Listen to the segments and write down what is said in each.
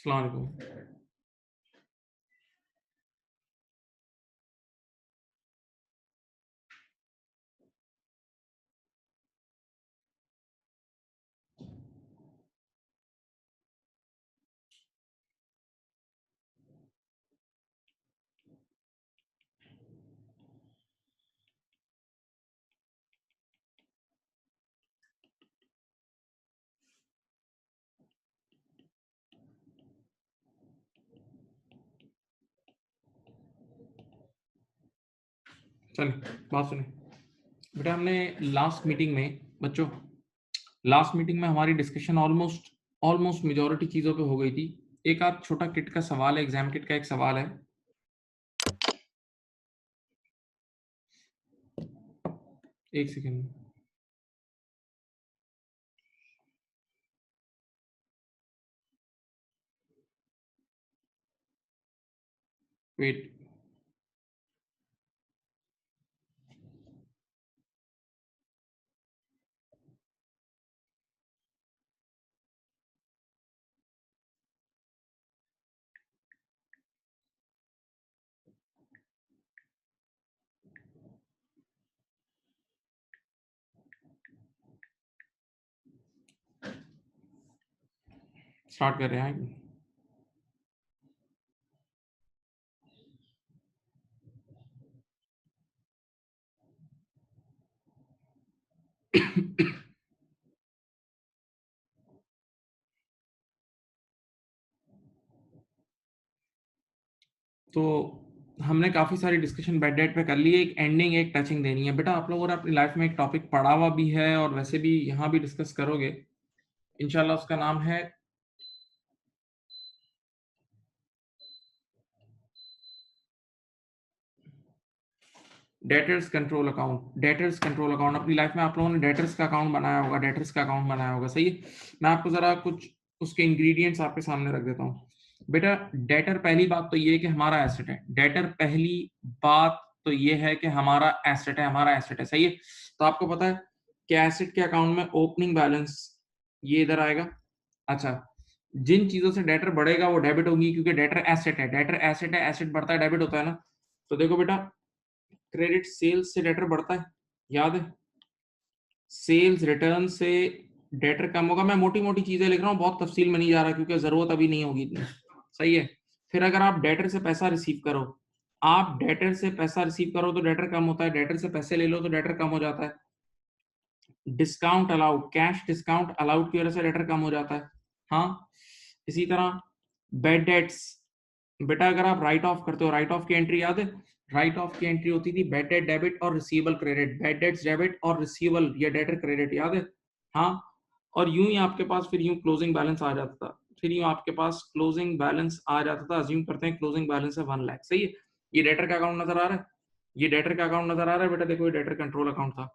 अस्सलाम वालेकुम। चलिए बात सुनिए बेटा। हमने लास्ट मीटिंग में बच्चों लास्ट मीटिंग में हमारी डिस्कशन ऑलमोस्ट ऑलमोस्ट मेजॉरिटी चीज़ों पे हो गई थी। एक आध छोटा किट का सवाल है, एग्जाम किट का एक सवाल है। एक सेकेंड, वेट। स्टार्ट कर रहे हैं। तो हमने काफ़ी सारी डिस्कशन बेड डेट पे कर ली है। एक एंडिंग एक टचिंग देनी है बेटा। आप लोगों ने अपनी लाइफ में एक टॉपिक पढ़ा हुआ भी है और वैसे भी यहाँ भी डिस्कस करोगे इंशाल्लाह। उसका नाम है debtors control account. Debtors control account अपनी लाइफ में आप लोगों ने डेटर्स का अकाउंट बनाया होगा, डेटर्स का अकाउंट बनाया होगा, सही है। मैं आपको जरा कुछ उसके इंग्रेडिएंट्स आपके सामने रख देता हूँ बेटा। डेटर पहली बात तो ये है कि हमारा एसेट है। डेटर पहली बात तो ये है कि हमारा एसेट है, हमारा एसेट है, सही है। तो आपको पता है कि एसेट के अकाउंट में ओपनिंग बैलेंस ये इधर आएगा। अच्छा, जिन चीजों से डेटर बढ़ेगा वो डेबिट होगी क्योंकि डेटर एसेट है। डेटर एसेट है, एसेट बढ़ता है डेबिट होता है ना। तो देखो बेटा, क्रेडिट सेल्स से डेटर बढ़ता है, याद है। सेल्स रिटर्न से डेटर कम होगा। मैं मोटी मोटी चीजें लिख रहा हूँ, बहुत तफसील में नहीं जा रहा क्योंकि जरूरत अभी नहीं होगी इतनी, सही है। फिर अगर आप डेटर से पैसा रिसीव करो, आप डेटर से पैसा रिसीव करो तो डेटर कम होता है। डेटर से पैसे ले लो तो डेटर कम हो जाता है। Discount allowed, cash discount allowed की वजह से डेटर कम हो जाता है। हाँ, इसी तरह बैड डेट्स बेटा, अगर आप राइट ऑफ करते हो, राइट ऑफ की एंट्री याद है। राइट ऑफ की एंट्री होती थी बैड डेट डेबिट और receivable credit. Bad debts debit और रिसीवेबल या डेटर क्रेडिट, याद है। हाँ, और यूं ही आपके पास फिर यूं क्लोजिंग बैलेंस आ जाता था। फिर यूं आपके पास क्लोजिंग बैलेंस आ जाता था। अज्यूम करते हैं क्लोजिंग बैलेंस है 1 लाख, सही है। ये डेटर का अकाउंट नजर आ रहा है, ये डेटर का अकाउंट नजर आ रहा है बेटा। देखो ये डेटर कंट्रोल अकाउंट था।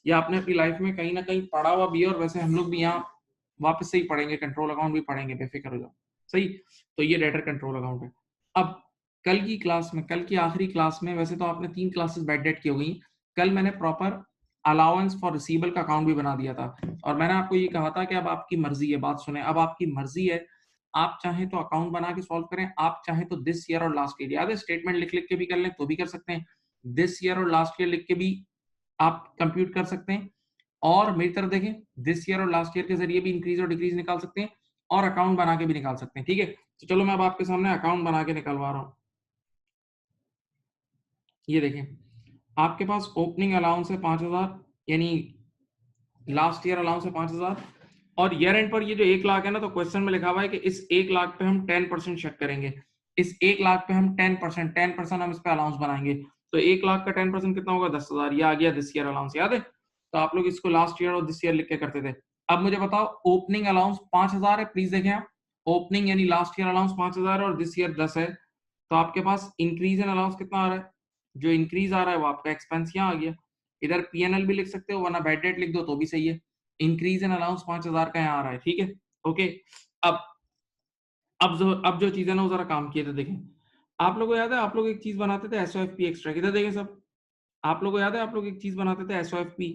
ये आपने अपनी लाइफ में कहीं ना कहीं पढ़ा हुआ भी है और वैसे हम लोग भी यहाँ वापस से ही पढ़ेंगे, कंट्रोल अकाउंट भी पढ़ेंगे, बेफिक्र हो जाओ, सही। तो ये डेटर कंट्रोल अकाउंट है। अब कल की क्लास में, कल की आखिरी क्लास में, वैसे तो आपने 3 क्लासेस बैड डेट की हो गई। कल मैंने प्रॉपर अलाउंस फॉर रिसीवेबल का अकाउंट भी बना दिया था और मैंने आपको ये कहा था कि अब आपकी मर्जी है। बात सुने, अब आपकी मर्जी है। आप चाहें तो अकाउंट बना के सॉल्व करें, आप चाहें तो दिस ईयर और लास्ट ईयर, याद है, स्टेटमेंट लिख लिख के भी कर लें तो भी कर सकते हैं। दिस ईयर और लास्ट ईयर लिख के भी आप कंप्यूट कर सकते हैं। और मेरी तरफ देखें, दिस ईयर और लास्ट ईयर के जरिए भी इंक्रीज और डिक्रीज निकाल सकते हैं और अकाउंट बना के भी निकाल सकते हैं, ठीक है। तो चलो मैं अब आपके सामने अकाउंट बना के निकलवा रहा हूं। ये देखें, आपके पास ओपनिंग अलाउंस है 5,000, यानी लास्ट ईयर अलाउंस है 5,000। और ईयर एंड पर ये जो 1 लाख है ना, तो क्वेश्चन में लिखा हुआ है कि इस 1 लाख पे हम 10% चेक करेंगे। इस 1 लाख पे हम 10% हम इस पे अलाउंस बनाएंगे। तो 1 लाख का 10% कितना होगा? 10,000। ये आ गया दिस ईयर अलाउंस, याद है। तो आप लोग इसको लास्ट ईयर और दिस ईयर लिख के करते थे। अब मुझे बताओ, ओपनिंग अलाउंस 5,000 है, प्लीज देखें आप। ओपनिंग यानी लास्ट ईयर अलाउंस 5,000 और दिस ईयर 10 है। तो आपके पास इंक्रीज इन अलाउंस कितना आ रहा है? जो इंक्रीज आ रहा है वो आपका एक्सपेंस यहाँ आ गया। इधर पीएनएल भी लिख सकते हो वरना बैड डेट लिख दो तो भी सही है। इंक्रीज इन अलाउंस 5,000 का यहाँ आ रहा है, ठीक है। ओके, अब अब जो चीज है ना वो जरा काम किए थे, देखें। आप लोगों को याद है, आप लोग एक चीज बनाते थे एसओएफपी एक्स्ट्रा, किधर देखें सब। आप लोगों को याद है, आप लोग एक चीज बनाते थे एसओएफपी,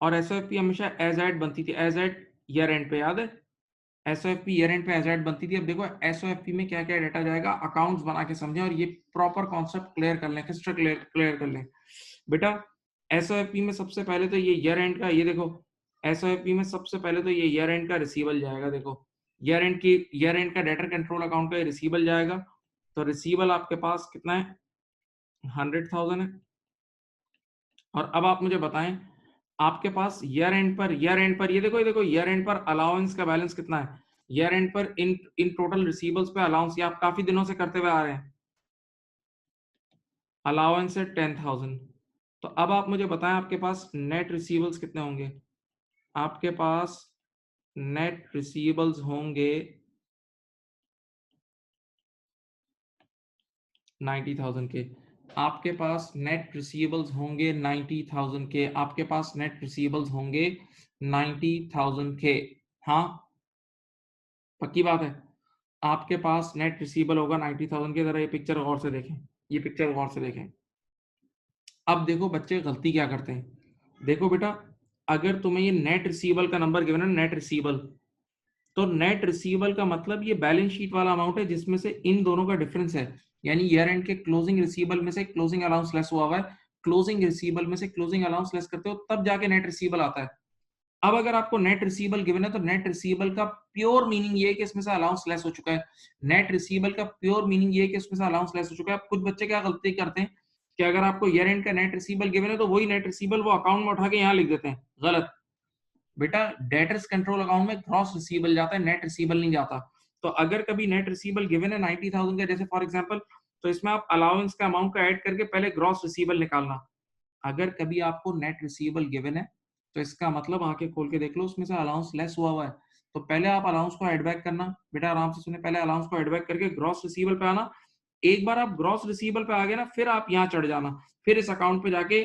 और एसओएफपी हमेशा एज एट बनती थी, एज एट ईयर एंड पे, याद है। एसओएफपी ईयर एंड पे एजेट बनती थी। अब देखो एसओएफपी में क्या क्या डाटा जाएगा, अकाउंट्स बना के समझें और ये प्रॉपर कॉन्सेप्ट क्लियर कर लें, क्रिस्टल क्लियर कर लें बेटा। एसओएफपी में सबसे पहले तो ये ईयर एंड का, ये देखो एसओएफपी में सबसे पहले तो ये ईयर एंड का रिसीवल जाएगा। देखो ईयर एंड का डेटर कंट्रोल अकाउंट का रिसीवल जाएगा। तो रिसीवल आपके पास कितना है, 100,000 है। और अब आप मुझे बताएं, आपके पास ईयर एंड पर ये देखो ईयर एंड पर अलाउंस का बैलेंस कितना है। ईयर एंड पर इन इन टोटल रिसीवल्स पे अलाउंस, ये आप काफी दिनों से करते हुए आ रहे हैं। अलाउंस है 10,000। तो अब आप मुझे बताएं आपके पास नेट रिसीवल्स कितने होंगे। आपके पास नेट रिसीवल्स होंगे 90,000 के। आपके पास नेट रिसीवल्स होंगे 90,000 के। आपके पास नेट रिसीवल्स होंगे 90,000 के। हाँ, पक्की बात है। आपके पास नेट रिसीवल होगा 90,000 के। जरा ये पिक्चर गौर से देखें, ये पिक्चर गौर से देखें। अब देखो बच्चे गलती क्या करते हैं। देखो बेटा, अगर तुम्हें ये नेट रिसीवल का नंबर गिवन है, नेट रिसीवल, तो नेट रिसीवल का मतलब ये बैलेंस शीट वाला अमाउंट है जिसमें से इन दोनों का डिफरेंस है। यानी ईयर एंड के क्लोजिंग रिसीवल में से क्लोजिंग अलाउंस लेस हुआ है, क्लोजिंग रिसीवल में से क्लोजिंग अलाउंस लेस करते हो तब जाके नेट रिसीवल आता है। अब अगर आपको नेट रिसीवल गिवन है तो नेट रिसीवल का प्योर मीनिंग ये है कि इसमें से अलाउंस लेस हो चुका है। नेट रिसीवल का प्योर मीनिंग ये है कि इसमें से अलाउंस लेस हो चुका है। अब कुछ बच्चे क्या गलती करते हैं कि अगर आपको ईयर एंड का नेट रिसीवल गिवन है तो वही नेट रिसीवल वो अकाउंट में उठा के यहाँ लिख देते हैं। गलत बेटा, डेटर्स कंट्रोल अकाउंट में ग्रॉस रिसीवल जाता है, नेट रिसीवल नहीं जाता। तो अगर कभी नेट रिसीवल गिवन है 90,000 का, जैसे फॉर एग्जांपल, तो इसमें आप अलाउंस का अमाउंट का ऐड करके पहले ग्रॉस रिसीवल निकालना। अगर कभी आपको नेट रिसीवल गिवन है तो इसका मतलब आंखें खोल के देख लो उसमें से अलाउंस लेस हुआ है। तो पहले आप अलाउंस को एड बैक करना। बेटा आराम से सुने, पहले अलाउंस को एड बैक करके ग्रॉस रिसीवल पे आना। एक बार आप ग्रॉस रिसीवल पे आ गए ना, फिर आप यहाँ चढ़ जाना, फिर इस अकाउंट पे जाके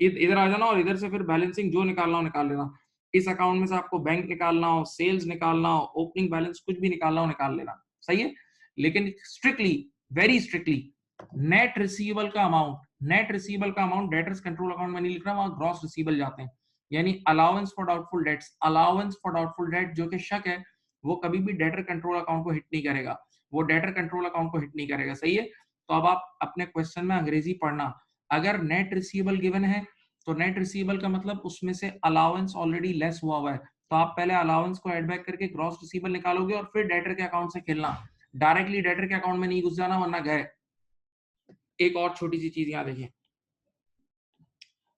इधर आ जाना और इधर से फिर बैलेंसिंग जो निकालना हो निकाल लेना। इस अकाउंट में से आपको बैंक निकालना हो, सेल्स निकालना हो, ओपनिंग बैलेंस कुछ भी निकालना हो निकाल लेना। सही है। लेकिन स्ट्रिक्टली, वेरी स्ट्रिक्टली, नेट रिसीवल का अमाउंट, नेट रिसीवल का अमाउंट डेटर्स कंट्रोल अकाउंट में नहीं लिख रहा, वहां ग्रॉस रिसीवल जाते हैं। यानी allowance for doubtful debts, allowance for doubtful debt जो कि शक है, वो कभी भी डेटर कंट्रोल अकाउंट को हिट नहीं करेगा, वो डेटर कंट्रोल अकाउंट को हिट नहीं करेगा। सही है। तो अब आप अपने क्वेश्चन में अंग्रेजी पढ़ना। अगर नेट रिसीवल गिवन है तो नेट रिसीवल का मतलब उसमें से अलाउंस ऑलरेडी लेस हुआ है। तो आप पहले अलाउंस को एड बैक करके ग्रॉस रिसीवल निकालोगे और फिर डेटर के अकाउंट से खेलना। डायरेक्टली डेटर के अकाउंट में नहीं घुस जाना वरना गए। एक और छोटी सी चीज यहाँ देखिए,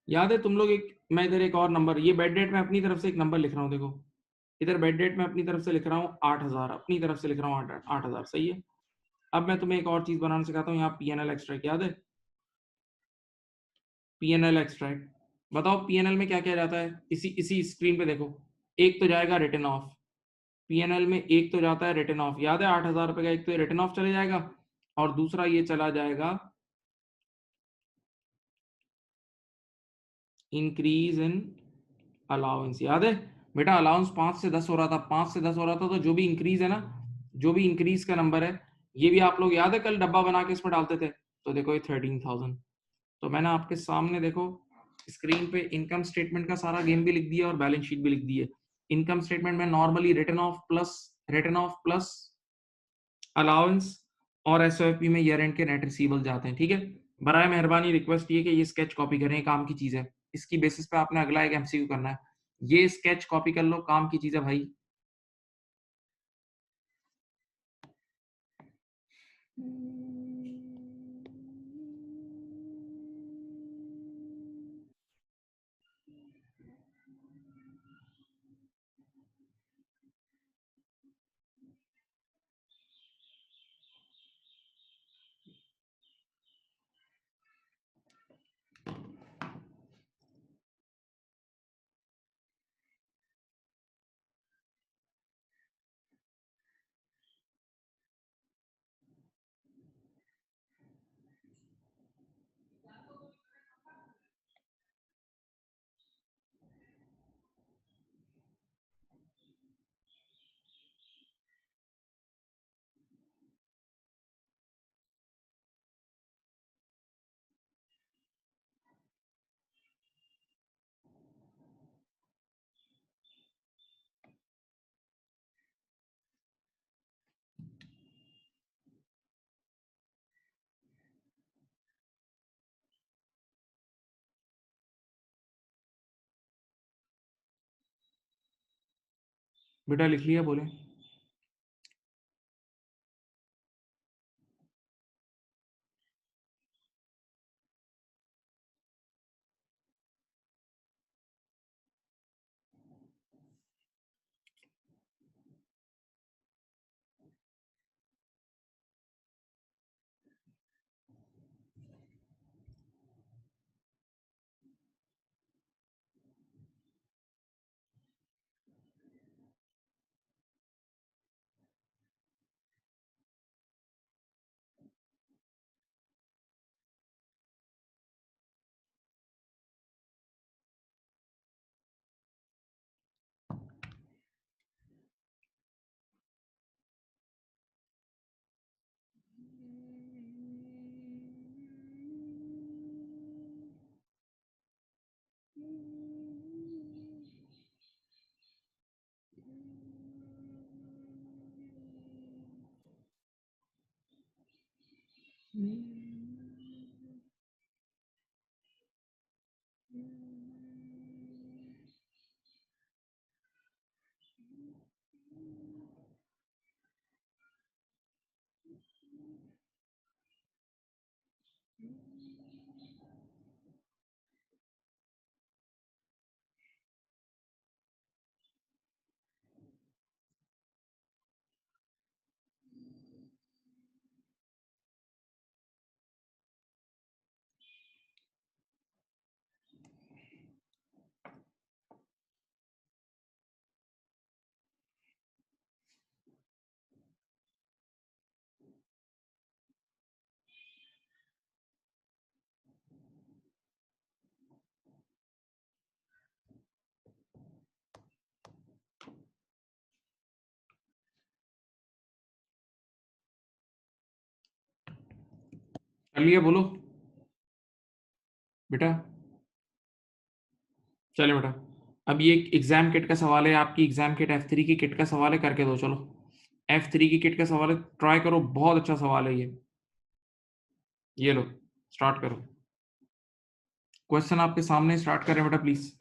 याद है तुम लोग, एक मैं इधर एक और नंबर, ये बेड डेट में अपनी तरफ से एक नंबर लिख रहा हूँ। देखो इधर बेड डेट में अपनी तरफ से लिख रहा हूँ 8,000, अपनी तरफ से लिख रहा हूँ 8,000। सही है। अब मैं तुम्हें एक और चीज बनाना सिखाता हूँ। यहाँ पीएनएल एक्सट्रैक्ट याद है, पीएनएल एक्सट्रैक्ट। बताओ पीएनएल में क्या क्या जाता है, इसी इसी स्क्रीन पे देखो। एक तो जाएगा रिटर्न ऑफ, पीएनएल में एक तो जाता है रिटर्न ऑफ, याद है 8,000 रुपए का एक तो रिटर्न ऑफ चले जाएगा, और दूसरा ये चला जाएगा इंक्रीज इन अलाउंस। याद है बेटा, अलाउंस 5 से 10 हो रहा था, 5 से 10 हो रहा था, तो जो भी इंक्रीज है ना, जो भी इंक्रीज का नंबर है, ये भी आप लोग याद है कल डब्बा बना के इसमें डालते थे। तो देखो ये 13,000। तो मैंने आपके सामने देखो स्क्रीन पे इनकम स्टेटमेंट का सारा गेम भी लिख दिया और बैलेंस शीट भी लिख दी है। इनकम स्टेटमेंट में normally return of plus allowance, और एसओएफपी में ईयर एंड के नेट रिसीवल जाते हैं। ठीक है। बराए मेहरबानी रिक्वेस्ट ये कि ये स्केच कॉपी करें, काम की चीज है। इसकी बेसिस पे आपने अगला एक एमसीक्यू करना है। ये स्केच कॉपी कर लो, काम की चीज है भाई। बेटा लिख लिया, बोले। कर लिया, बोलो बेटा। चले बेटा, अब ये एग्जाम किट का सवाल है, आपकी एग्जाम किट F3 की किट का सवाल है, करके दो। चलो, F3 की किट का सवाल है, ट्राई करो, बहुत अच्छा सवाल है ये लो, स्टार्ट करो। क्वेश्चन आपके सामने, स्टार्ट करें बेटा प्लीज।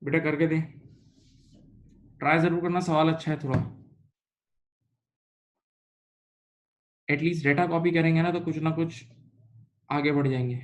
बेटा करके दे, ट्राई जरूर करना, सवाल अच्छा है थोड़ा। एटलीस्ट डेटा कॉपी करेंगे ना तो कुछ ना कुछ आगे बढ़ जाएंगे।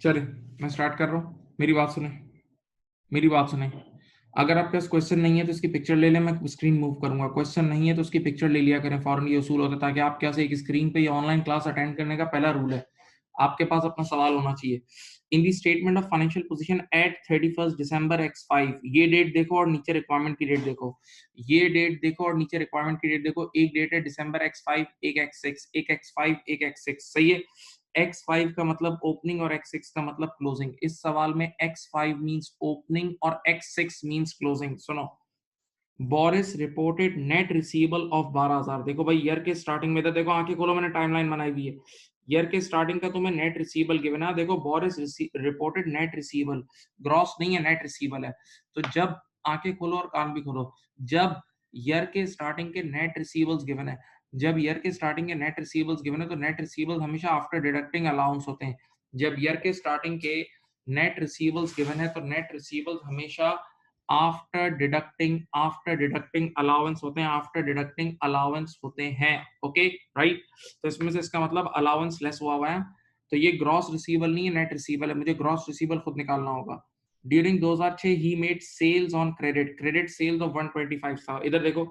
चले मैं स्टार्ट कर रहा हूँ, मेरी बात सुने, मेरी बात सुने। अगर आपके पास क्वेश्चन नहीं है तो इसकी पिक्चर ले लें, मैं स्क्रीन मूव करूंगा। क्वेश्चन नहीं है तो उसकी पिक्चर ले लिया करें, फॉरन ये उसूल होता है, ताकि आप क्या से एक स्क्रीन पे ये ऑनलाइन क्लास अटेंड करने का पहला रूल है, आपके पास अपना सवाल होना चाहिए। In the statement of financial position at 31 December x5, ये डेट देखो और नीचे रिक्वायरमेंट की डेट देखो, ये डेट देखो और नीचे रिक्वायरमेंट की डेट देखो। एक डेट है दिसंबर x5, एक x6, एक x5, एक x6, सही है। x5 का मतलब ओपनिंग और x6 का मतलब क्लोजिंग। इस सवाल में x5 मींस ओपनिंग और x6 मींस क्लोजिंग। सुनो, Boris reported net receivable of 12,000। देखो भाई, ईयर के स्टार्टिंग में तो देखो, आंखें खोलो, मैंने टाइमलाइन बनाई हुई है। ईयर के स्टार्टिंग का तुम्हें नेट रिसीवेबल गिवन है। देखो, Boris reported net receivable, gross नहीं है, नेट रिसीवेबल है। तो जब, आंखें खोलो और कान भी खोलो, जब ईयर के स्टार्टिंग के नेट रिसीवेबल्स गिवन है, जब ईयर के स्टार्टिंग के नेट रिसीवेबल्स गिवन है, तो नेट रिसीवेबल्स हमेशा आफ्टर डिडक्टिंग अलाउंस होते हैं। जब ईयर के स्टार्टिंग के नेट रिसीवेबल्स गिवन है, तो नेट रिसीवेबल्स हमेशा आफ्टर डिडक्टिंग अलाउंस होते हैं, आफ्टर डिडक्टिंग अलाउंस होते हैं। Okay, right. तो इसमें से इसका मतलब अलाउंस लेस हुआ है, तो ये ग्रॉस रिसीवेबल नहीं है, नेट रिसीवेबल है। मुझे ग्रॉस रिसीवेबल खुद निकालना होगा। During 2006 he made sales on credit, credit sales of 125 था। इधर देखो,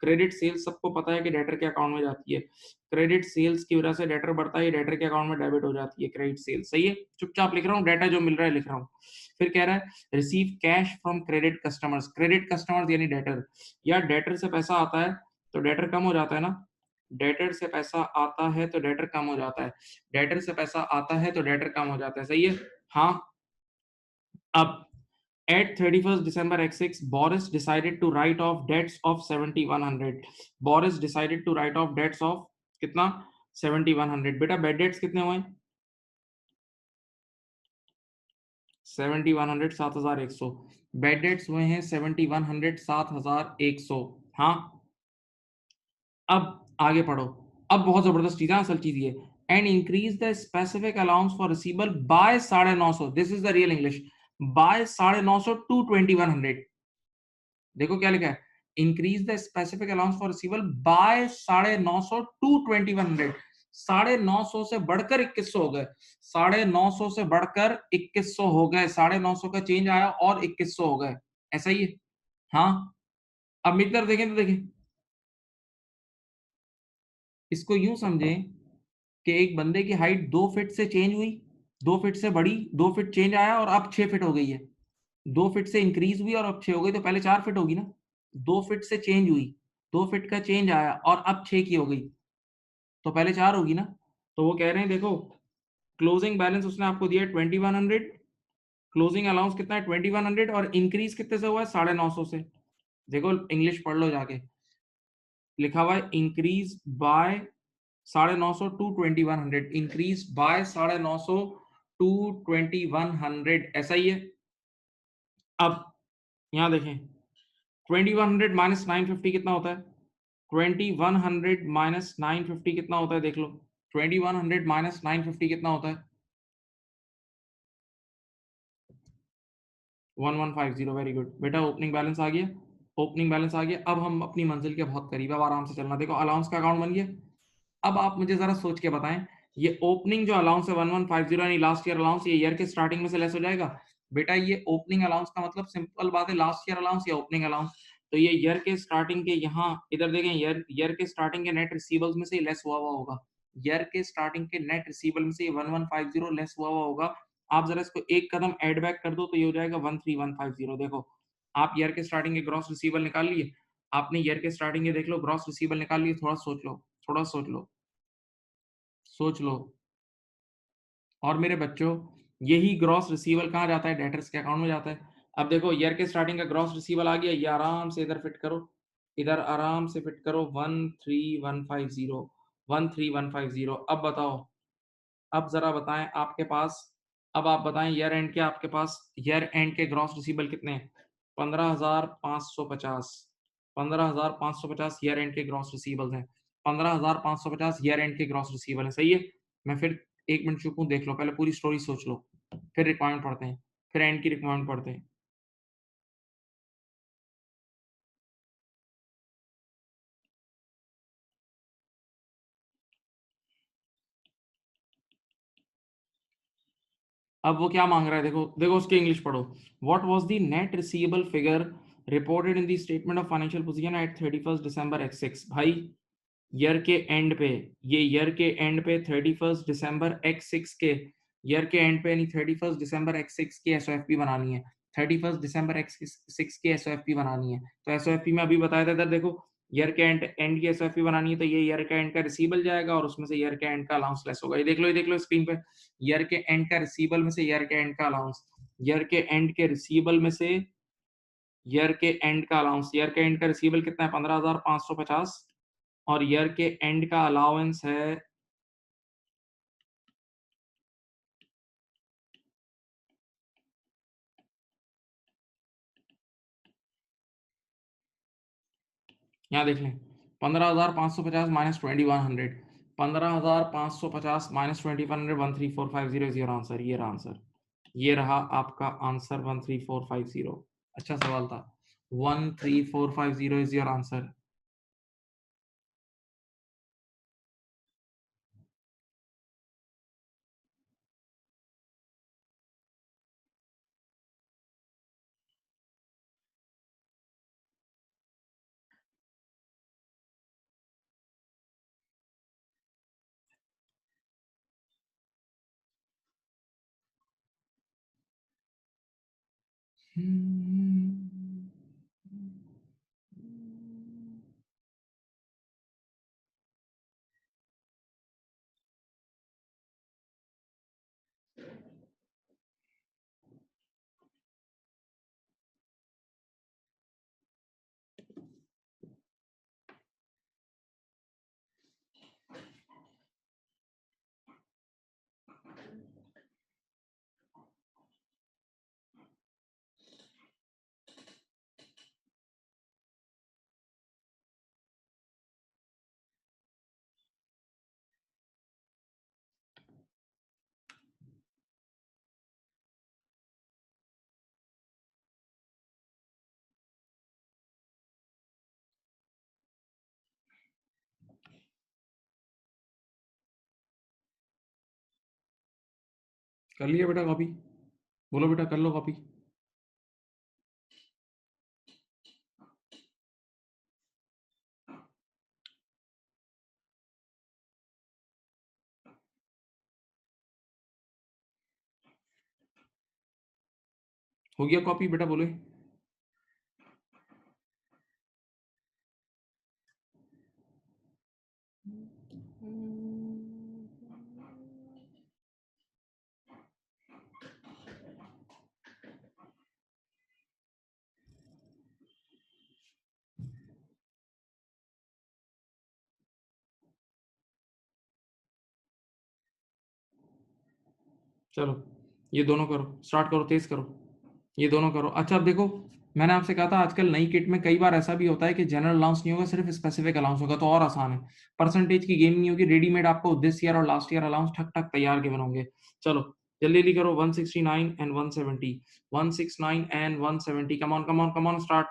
क्रेडिट सेल्स सबको पता है कि डेटर के अकाउंट में जाती है। क्रेडिट सेल्स की वजह से डेटर बढ़ता है, डेटर के अकाउंट में डेबिट हो जाती है क्रेडिट सेल्स, सही है। चुपचाप लिख रहा हूँ, डेटा जो मिल रहा है लिख रहा हूँ। फिर कह रहा है receive cash from credit customers, credit customers यानी डेटर। या डेटर से पैसा आता है तो डेटर कम हो जाता है ना, डेटर से पैसा आता है तो डेटर कम हो जाता है, डेटर से पैसा आता है तो डेटर कम हो जाता है, सही है। हाँ, अब at 31st December X6, Boris decided to write off debts of 7,100। Boris decided to write off debts of कितना, 7,100। बेटा बेड डेट्स कितने हुए, 7,100, 7,100। बेड डेट्स हुए हैं 7,100, 7,100। हाँ, अब आगे पढ़ो। अब बहुत जबरदस्त चीज है, असल चीज ये, and increase the specific allowance for receivable by 950, this is the real English, by 950 to 2,100। देखो क्या लिखा है, increase the specific allowance for receivable by 950 to 2,100। 950 से बढ़कर 2,100 हो गए, 950 से बढ़कर 2,100 हो गए, 950 का चेंज आया और 2,100 हो गए, ऐसा ही है। हाँ, अब मित्र देखें तो देखें, इसको यूं समझें कि एक बंदे की हाइट 2 फीट से चेंज हुई, 2 फीट से बढ़ी, 2 फीट चेंज आया और अब 6 फीट हो गई है। 2 फीट से इंक्रीज हुई और अब 6 हो गई, तो पहले 4 फीट होगी ना। 2 फीट से चेंज हुई, 2 फीट का चेंज आया और अब 6 की हो गई, तो पहले 4 होगी ना। तो वो कह रहे हैं देखो, क्लोजिंग बैलेंस उसने आपको दिया 2,100, क्लोजिंग अलाउंस कितना है 2,100, और इंक्रीज कितने से हुआ है 950 से। देखो इंग्लिश पढ़ लो जाके, लिखा हुआ है increase by 950 to 2,100, increase by 950 to 2,100, ऐसा ही है। अब यहां देखें, 2,100 माइनस 950 कितना होता है, 2,100 माइनस 950 कितना होता है, देख लो। 2,100 माइनस 950 कितना होता है, 1,150। वेरी गुड बेटा, ओपनिंग बैलेंस आ गया, ओपनिंग बैलेंस आ गया। अब हम अपनी मंजिल के बहुत करीब है, अब आराम से चलना। देखो अलाउंस का अकाउंट बन गया। अब आप मुझे जरा सोच के बताएं, ये ओपनिंग जो अलाउंस है 1,150 यानी लास्ट ईयर अलाउंस, ये ईयर के स्टार्टिंग में से लेस हो जाएगा। बेटा ये ओपनिंग अलाउंस का मतलब सिंपल बात है, लास्ट ईयर अलाउंस या ओपनिंग अलाउंस। तो ये ईयर के स्टार्टिंग के, यहाँ इधर देखें, ईयर के स्टार्टिंग के नेट रिसीवेबल्स में से लेस हुआ हुआ होगा, ईयर के स्टार्टिंग के नेट रिसीवेबल में से 1,150 लेस हुआ हुआ होगा। आप जरा इसको एक कदम एड बैक कर दो तो ये हो जाएगा 13,150। देखो, आप ईयर के स्टार्टिंग के ग्रॉस रिसीवेबल निकाल लिए, आपने ईयर के स्टार्टिंग के देख लो ग्रॉस रिसीवेबल निकाल लिए, थोड़ा सोच लो, थोड़ा सोच लो, सोच लो। और मेरे बच्चों, यही ग्रॉस रिसीवल कहाँ जाता है, डेटर्स के अकाउंट में जाता है। अब देखो ईयर के स्टार्टिंग का ग्रॉस रिसीवल आ गया, ये आराम से इधर फिट करो, इधर आराम से फिट करो, 13,150, 13,150। अब बताओ, अब जरा बताएं आपके पास, अब आप बताएं ईयर एंड के, आपके पास ईयर एंड के ग्रॉस रिसीवल कितने हैं, 15,550, 15,550 ईयर एंड के ग्रॉस रिसीवल्स हैं, 15,550 ईयर एंड के ग्रॉस रिसीवल है, सही है। मैं फिर 1 मिनट चुप हूँ, देख लो पहले पूरी स्टोरी सोच लो, फिर रिक्वायरमेंट पढ़ते हैं, फिर एंड की रिक्वायरमेंट पढ़ते हैं। अब वो क्या मांग रहा है, देखो देखो उसकी इंग्लिश पढ़ो। What was the net receivable figure reported in the statement of financial position at 31 December X 6। भाई ईयर के एंड पे, ये ईयर के एंड पे 31 दिसंबर x6 के, ईयर के एंड पे यानी 31 दिसंबर x6 की एसओएफपी बनानी है। 31 दिसंबर x6 की एसओएफपी बनानी है। तो एसओएफपी में अभी बताया था इधर देखो, ईयर के एंड की एसओएफपी बनानी है, तो ये ईयर का एंड का रिसीवेबल जाएगा और उसमें से ईयर के एंड का अलाउंस लेस होगा। ये देख लो स्क्रीन पे, ईयर के एंड का रिसीवेबल में से ईयर के एंड का अलाउंस, ईयर के एंड के रिसीवेबल में से ईयर के एंड का अलाउंस, ईयर के एंड का रिसीवेबल कितना है 15,550 और ईयर के एंड का अलाउंस है, यहाँ देख लें 15,550 minus 2100, 15,550 minus 2100, 13450 is your answer. ये रहा आंसर, ये रहा आपका आंसर 13450। अच्छा सवाल था। 13450 इज योर आंसर। कर लिया बेटा कॉपी? बोलो बेटा कर लो कॉपी। हो गया कॉपी बेटा बोले? चलो ये दोनों करो, स्टार्ट करो, तेज करो, ये दोनों करो। अच्छा अब देखो, मैंने आपसे कहा था आजकल नई किट में कई बार ऐसा भी होता है कि जनरल अलाउंस नहीं होगा, सिर्फ स्पेसिफिक अलाउंस होगा, तो और आसान है। परसेंटेज की गेम नहीं होगी, रेडीमेड आपको दिस ईयर और लास्ट ईयर अलाउंस ठक ठक तैयार के बनोगे। चलो जल्दी जल्दी करो। 169 and 170, 169 and 170, come on come on come on, start.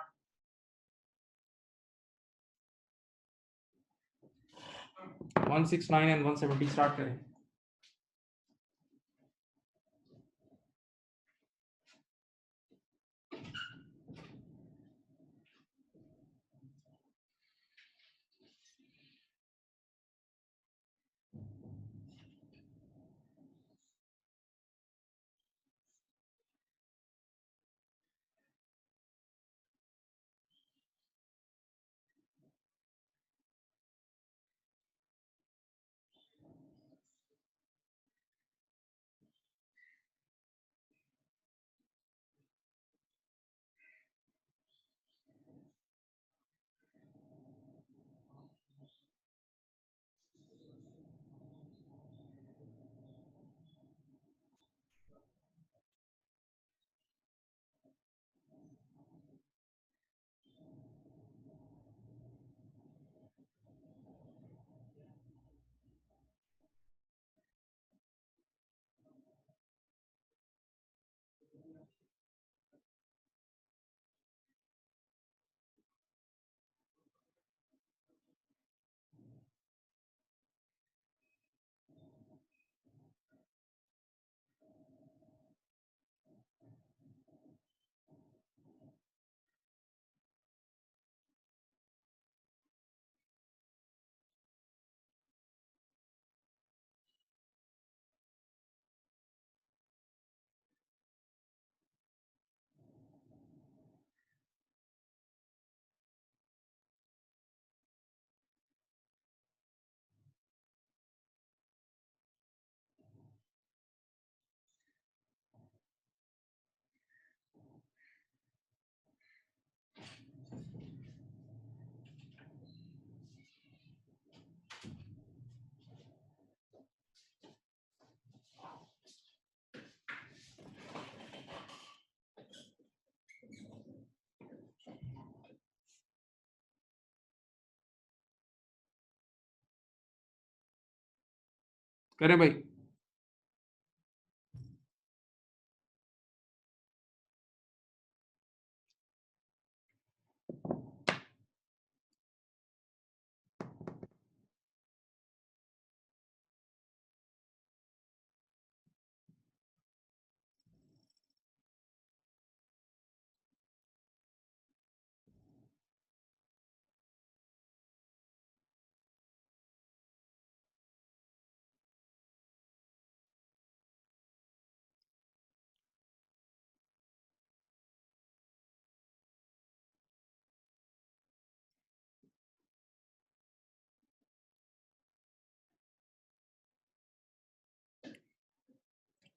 169 and 170 start करें। करें भाई?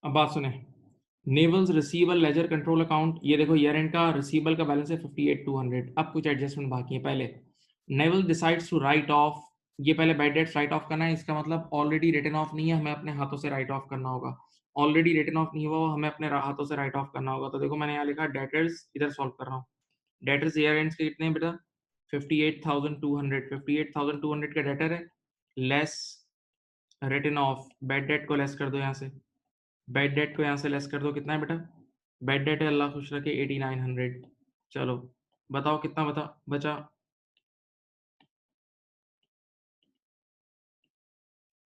अब बात सुने, नेवल्स रिसीवेबल लेजर कंट्रोल अकाउंट, ये देखो ईयर एंड का रिसीवेबल का बैलेंस है 58,200। अब कुछ एडजस्टमेंट बाकी है। पहले नेवल डिसाइड्स टू राइट ऑफ, ये पहले बैड डेट्स राइट ऑफ करना है। इसका मतलब ऑलरेडी रिटन ऑफ नहीं है, हमें अपने हाथों से राइट ऑफ करना होगा। ऑलरेडी रिटन ऑफ नहीं हुआ वो हमें अपने हाथों से राइट ऑफ करना होगा। तो देखो मैंने यहाँ लिखा डेटर्स, इधर सॉल्व कर रहा हूँ। डेटर्स ईयर एंड्स के कितने हैं बेटा? 58,200। 58,200 का डेटर है, less written off, bad debt को लेस कर दो यहाँ से, बैड डेट को यहाँ से लेस कर दो। कितना है बेटा? बैड डेट है, अल्लाह खुश रखे, 8900। चलो बताओ कितना बचा?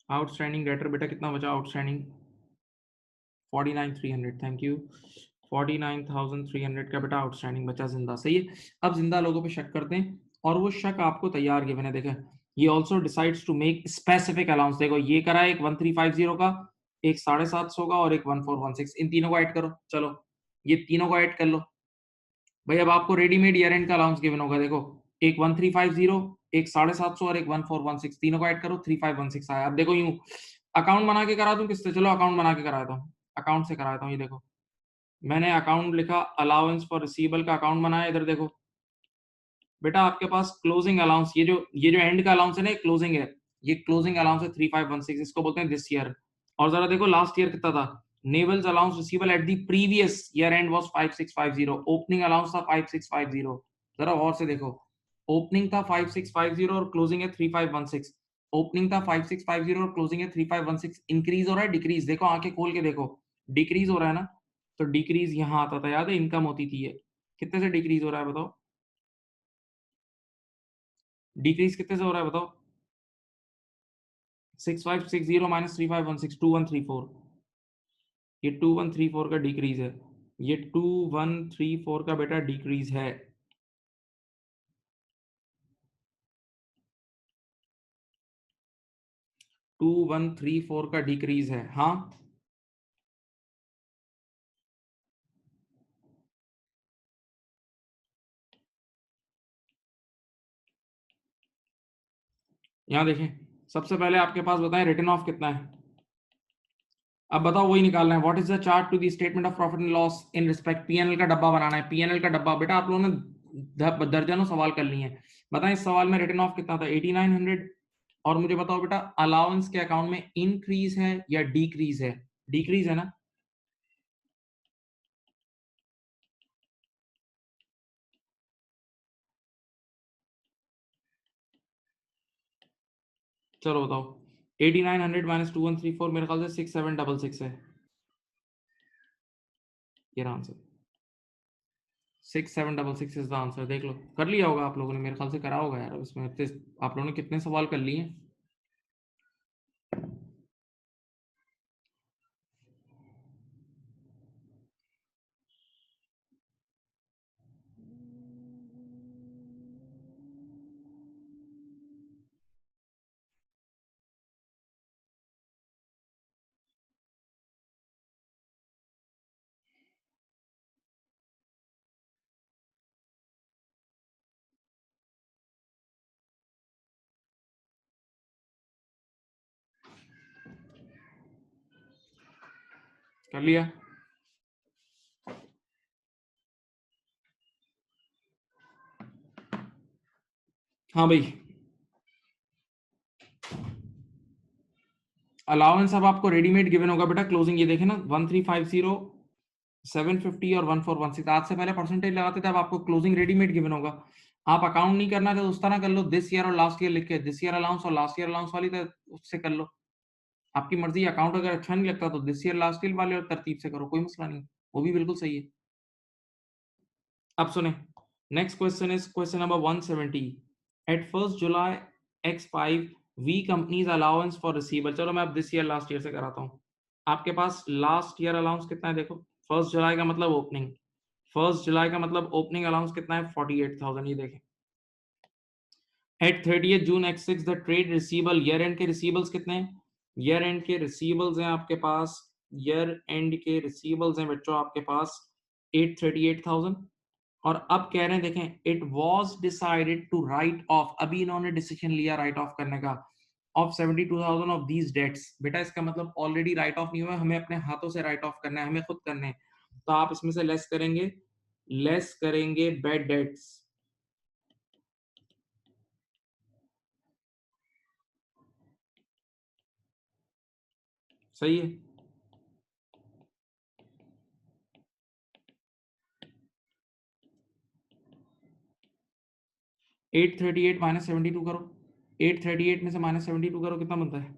आउटस्टैंडिंग डेटर बेटा कितना बचा आउटस्टैंडिंग? 49,300। Thank you. 49,300 का बेटा आउटस्टैंडिंग बचा जिंदा। सही है। अब जिंदा लोगों पे शक करते हैं, और वो शक आपको तैयार गिवन है। देखें, ये also decides to make specific allowance. देखो ये करा है एक 1350 का, एक 750 का, और एक 1416। इन तीनों को ऐड करो। चलो ये तीनों को ऐड कर लो भाई। अब आपको रेडीमेड ईयर एंड का अलाउंस गिवन होगा। देखो एक 1350, एक 750 और एक 1416, तीनों को ऐड करो, 3516 आया। अब देखो यूं अकाउंट बना के करा दूं किससे? चलो अकाउंट बना के कराता हूँ, अकाउंट से कराता हूँ। ये देखो मैंने अकाउंट लिखा, अलाउंस फॉर रिसीवेबल का अकाउंट बनाया। इधर देखो बेटा आपके पास क्लोजिंग अलाउंस, ये जो एंड का अलाउंस है ना, क्लोजिंग है, ये क्लोजिंग अलाउंस है 3516, इसको बोलते हैं दिस ईयर। और जरा देखो लास्ट ईयर कितना था। नेवल्स allowance receivable at the previous year end was 5650, opening allowance था 5650। जरा और से देखो, ओपनिंग था 5650 और क्लोजिंग है 3516। ओपनिंग था 5650 और क्लोजिंग है 3516। इंक्रीज हो रहा है डिक्रीज? देखो आंखें खोल के देखो, डिक्रीज हो रहा है ना। तो डिक्रीज यहाँ आता था, याद है? इनकम होती थी ये। कितने से डिक्रीज हो रहा है बताओ? डिक्रीज कितने से हो रहा है बताओ? 6560 माइनस 3516, 2134। ये 2134 का डिक्रीज है, ये 2134 का बेटा डिक्रीज है। 2134 का डिक्रीज है। हाँ यहाँ देखें, सबसे पहले आपके पास बताएं रिटर्न ऑफ कितना है। अब बताओ वही निकालना है। What is the chart to the statement of profit and loss in respect? PNL का डब्बा बनाना है। पीएनएल का डब्बा बेटा आप लोगों ने दर्जनों सवाल कर लिए हैं। बताएं इस सवाल में रिटर्न ऑफ कितना था? 8900। और मुझे बताओ बेटा अलाउंस के अकाउंट में इंक्रीज है या डिक्रीज है? डिक्रीज है ना। चलो बताओ, 8900 माइनस 2134 मेरे ख्याल से 6766 है। ये आंसर 6766 इज द आंसर। देख लो कर लिया होगा आप लोगों ने, मेरे ख्याल से करा होगा यार। अब इसमें आप लोगों ने कितने सवाल कर लिए हैं? कर लिया? हाँ भाई, अलाउंस अब आपको रेडीमेड गिवन होगा बेटा। क्लोजिंग ये देखे ना, 1350, 750 और 1416। आज से पहले परसेंटेज लगाते थे, अब आपको क्लोजिंग रेडीमेड गिवन होगा। आप अकाउंट नहीं करना तो उस तरह कर लो, दिस ईयर और लास्ट ईयर लिख के, दिस ईयर अलाउंस और लास्ट ईयर अलाउंस वाली तो उससे कर लो। आपकी मर्जी, अकाउंट अगर अच्छा नहीं लगता तो दिस ईयर लास्ट ईयर वाले तरतीब से करो, कोई मसला नहीं, वो भी बिल्कुल सही है। अब सुने, next question is question number 170। At 1 July X5 we companies allowance for receiver. चलो मैं अब दिस ईयर लास्ट ईयर से कराता हूँ। आपके पास लास्ट ईयर अलाउंस कितना है देखो, 1 जुलाई का मतलब ओपनिंग, 1 जुलाई का मतलब ओपनिंग अलाउंस कितना है 48,000। ये देखें at 30 June X6 the trade receival, year end के रिसीवल्स कितने हैं, ईयर एंड के रिसीवल्स हैं आपके पास, ईयर एंड के रिसीवल्स हैं बच्चों आपके पास 838,000। और अब कह रहे हैं देखें, it was decided to write off, अभी इन्होंने डिसीजन लिया राइट ऑफ करने का, ऑफ 72,000 ऑफ दीज डेट्स। बेटा इसका मतलब ऑलरेडी राइट ऑफ नहीं हुआ, हमें अपने हाथों से राइट ऑफ करना है, हमें खुद करने हैं। तो आप इसमें से लेस करेंगे बैड डेट्स। सही है, 838 माइनस 72 करो, 838 में से माइनस 72 करो, कितना बनता है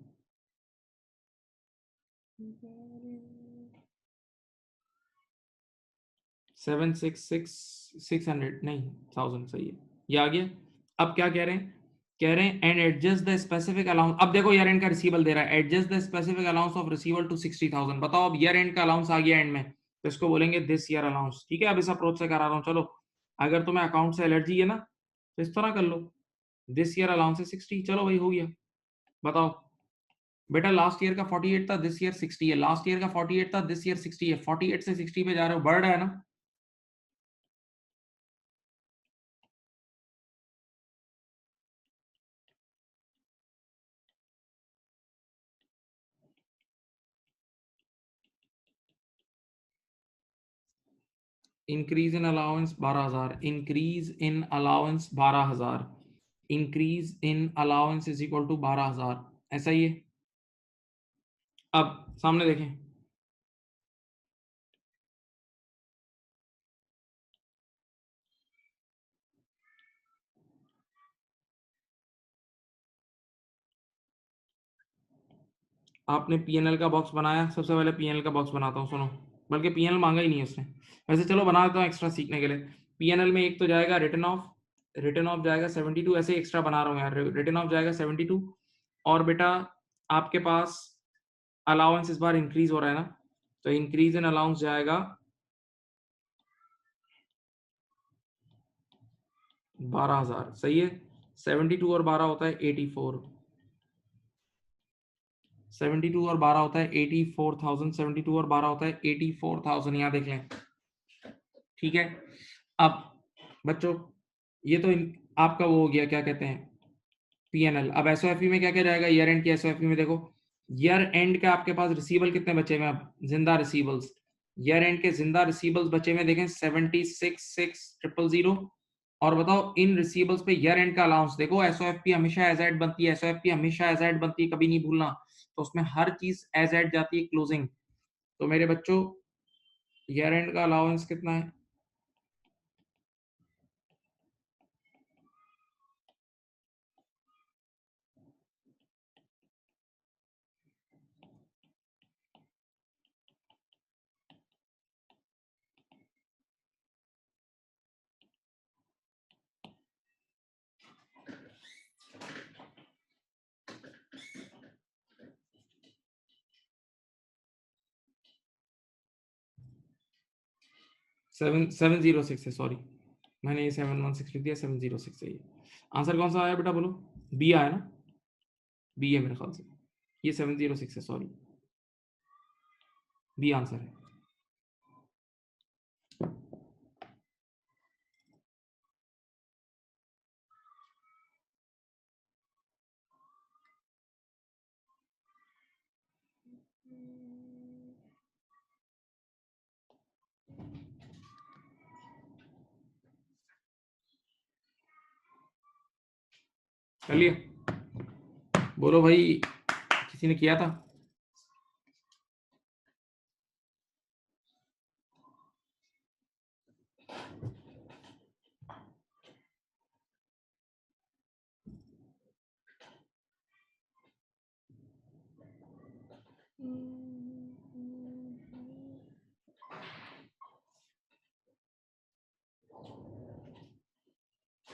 766 600 नहीं 1000, सही है, ये आ गया। अब क्या कह रहे हैं, कह रहे हैं and adjust the specific allowance. अब देखो ईयर एंड का रिसीवल दे रहा है, adjust the specific allowance of receival to 60,000। बताओ अब ईयर एंड का अलाउंस आ गया एंड में, तो इसको बोलेंगे दिस ईयर अलाउंस। ठीक है, अब इस अप्रोच से करा रहा हूँ। चलो अगर तुम्हें अकाउंट से एलर्जी है ना तो इस तरह कर लो, दिस ईयर अलाउंस है 60, चलो भाई हो गया। बताओ बेटा लास्ट ईयर का 48 था, दिस ईयर 60 है, लास्ट ईयर का 48 था, दिस ईयर 60 है, 48 से 60 पे जा रहे हो, बढ़ रहा है ना। Increase in allowance 12,000, increase in allowance 12,000, increase in allowance is equal to 12,000, ऐसा ही है। अब सामने देखें, आपने पीएनएल का बॉक्स बनाया, सबसे पहले पीएनएल का बॉक्स बनाता हूँ, सुनो, बल्कि पीएनएल मांगा ही नहीं है उसने, वैसे चलो बना देता हूँ एक्स्ट्रा सीखने के लिए। पीएनएल में एक तो जाएगा रिटर्न ऑफ जाएगा 72, ऐसे एक्स्ट्रा बना रहा हूँ यार, रिटर्न ऑफ जाएगा 72। और बेटा आपके पास अलाउंस इस बार इंक्रीज हो रहा है ना, तो इंक्रीज इन अलाउंस जाएगा 12,000, सही है। 72 और 12 होता है 84, 72 और 12 होता है 84,000, 72 और 12 होता है 84,000, यहाँ देख लें। ठीक है, अब बच्चों ये तो आपका वो हो गया, क्या कहते हैं पीएनएल। अब एसओएफई में क्या क्या जाएगा, ईयर एंड की एसओएफई में देखो, ईयर एंड का आपके पास रिसीवल कितने बचे में, अब जिंदा रिसीवल्स, ईयर एंड के जिंदा रिसीवल्स बचे में देखें 76,600। और बताओ इन रिसीवल्स पे ईयर एंड का अलाउंस देखो, एसओएफपी हमेशा एज एड बनती है, एसओएफपी हमेशा एज एड बनती है, कभी नहीं भूलना, तो उसमें हर चीज एज एड जाती है क्लोजिंग। तो मेरे बच्चों ईयर एंड का अलाउंस कितना है, 706 है, सॉरी मैंने ये 716 लिख दिया, 706 है ये। आंसर कौन सा आया बेटा बोलो, बी आया ना, बी है मेरे ख्याल से, ये 706 है, सॉरी बी आंसर है। चलिए बोलो भाई, किसी ने किया था।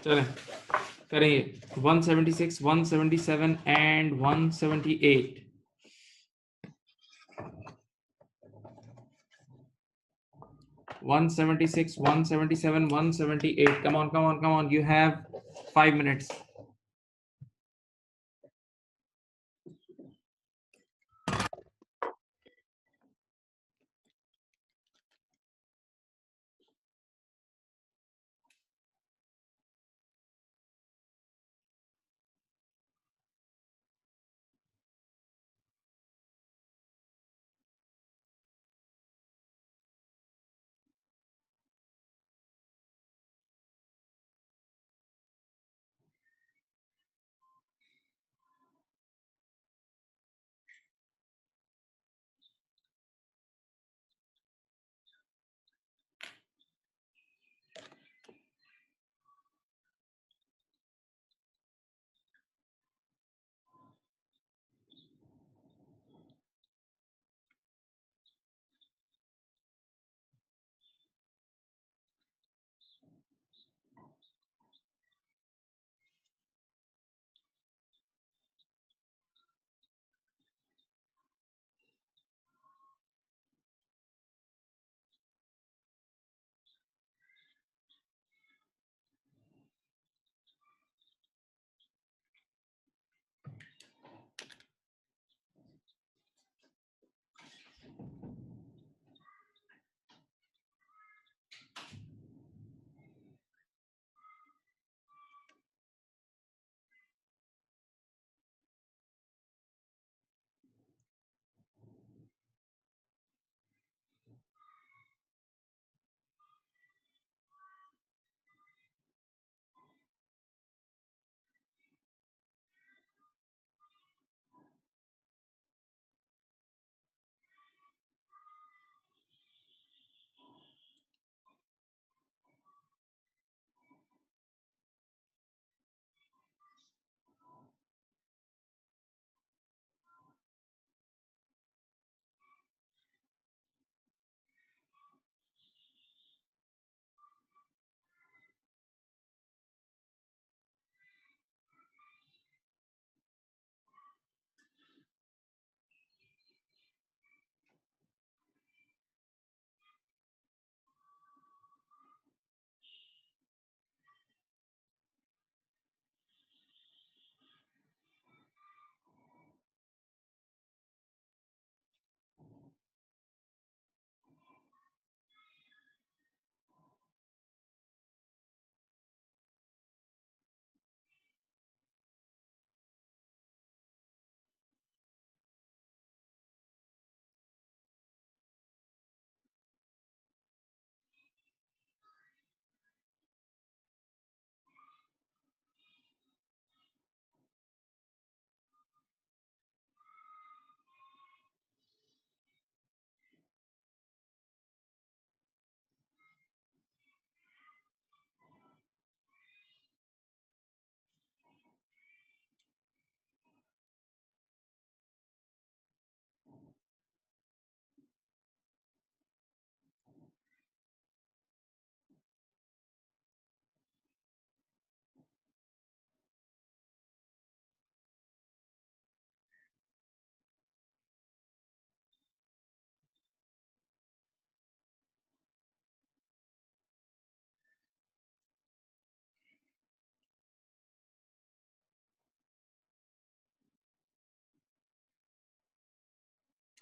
चलें करेंगे 176, 177 and 178. 176, 177, 178. Come on, come on, come on. You have 5 minutes.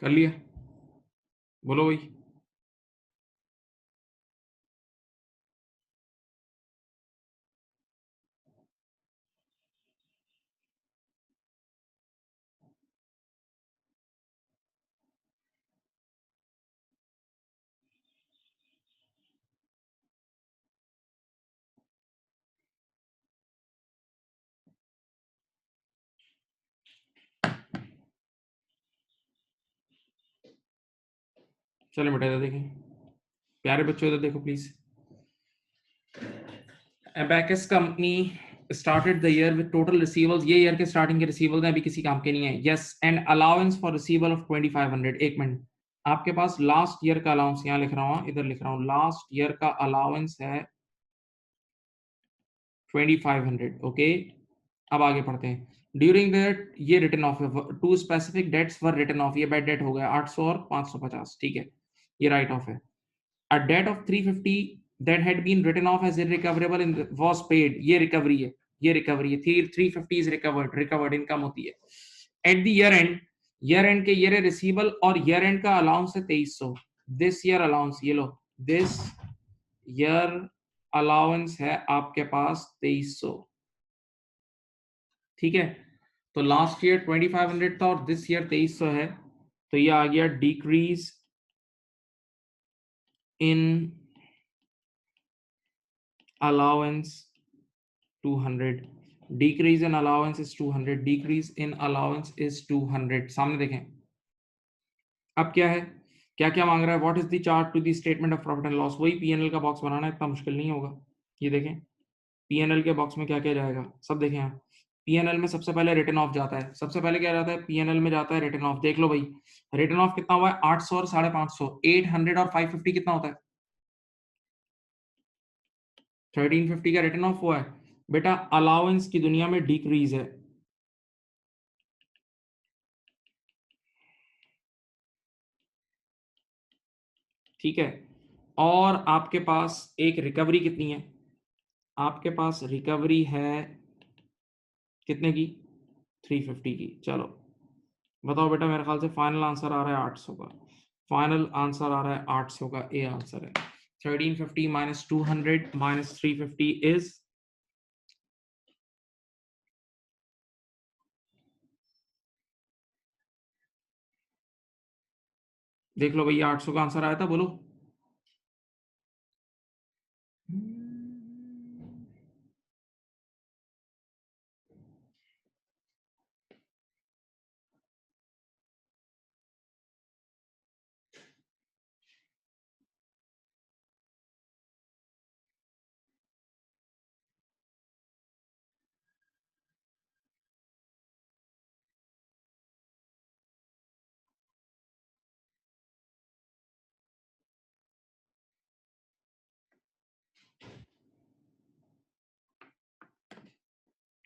कर लिया? बोलो भाई. चलो बेटा इधर देखें. प्यारे बच्चों इधर देखो please. Abacus company started the year with total receivables, ये ईयर के स्टार्टिंग के रिसीवेबल्स हैं, अभी किसी काम के नहीं है. Yes, and allowance for receivable of 2500. एक मिनट, आपके पास लास्ट ईयर का अलाउंस यहाँ लिख रहा हूँ, इधर लिख रहा हूँ, लास्ट ईयर का अलाउंस है 2500. ओके, अब आगे पढ़ते हैं. ड्यूरिंग दैट ये रिटर्न ऑफ है, to specific debts were written off, ये बैड डेट हो गया 800 और 550. ठीक है, ये राइट ऑफ है. A debt of 350 that had been written off as irrecoverable was paid. ये रिकवरी है, ये रिकवरी है. 350 is recovered इनकम होती है. At the year end के year रिसीवेबल और year end का अलाउंस है 2300. This year allowance, ये लो, this year allowance है आपके पास 2300. ठीक है, तो लास्ट ईयर 2500 था और दिस ईयर 2300 है, तो ये आ गया decrease in allowance 200. decrease in allowance is 200. decrease in allowance is 200. सामने देखें, अब क्या है, क्या क्या मांग रहा है. What is the chart to the statement of profit and loss. वही पीएनएल का बॉक्स बनाना है, इतना मुश्किल नहीं होगा. ये देखें, पीएनएल के बॉक्स में क्या क्या जाएगा, सब देखें. यहाँ पीएनएल में सबसे पहले रिटर्न ऑफ जाता है. सबसे पहले क्या जाता है पीएनएल में, जाता है रिटर्न ऑफ. देख लो भाई, रिटर्न ऑफ कितना हुआ है, 800 और 550. 800 और 550 कितना होता है, 1350 का रिटर्न ऑफ हुआ है. बेटा अलाउंस की दुनिया में डिक्रीज है. ठीक है, और आपके पास एक रिकवरी कितनी है, आपके पास रिकवरी है कितने की, 350 की. चलो बताओ बेटा, मेरे ख्याल से फाइनल आंसर आ रहा है 800 का. फाइनल आंसर आ रहा है 800 का, ए आंसर है. 1350 माइनस 200 माइनस 350 इज, देख लो भैया 800 का आंसर आया था, बोलो.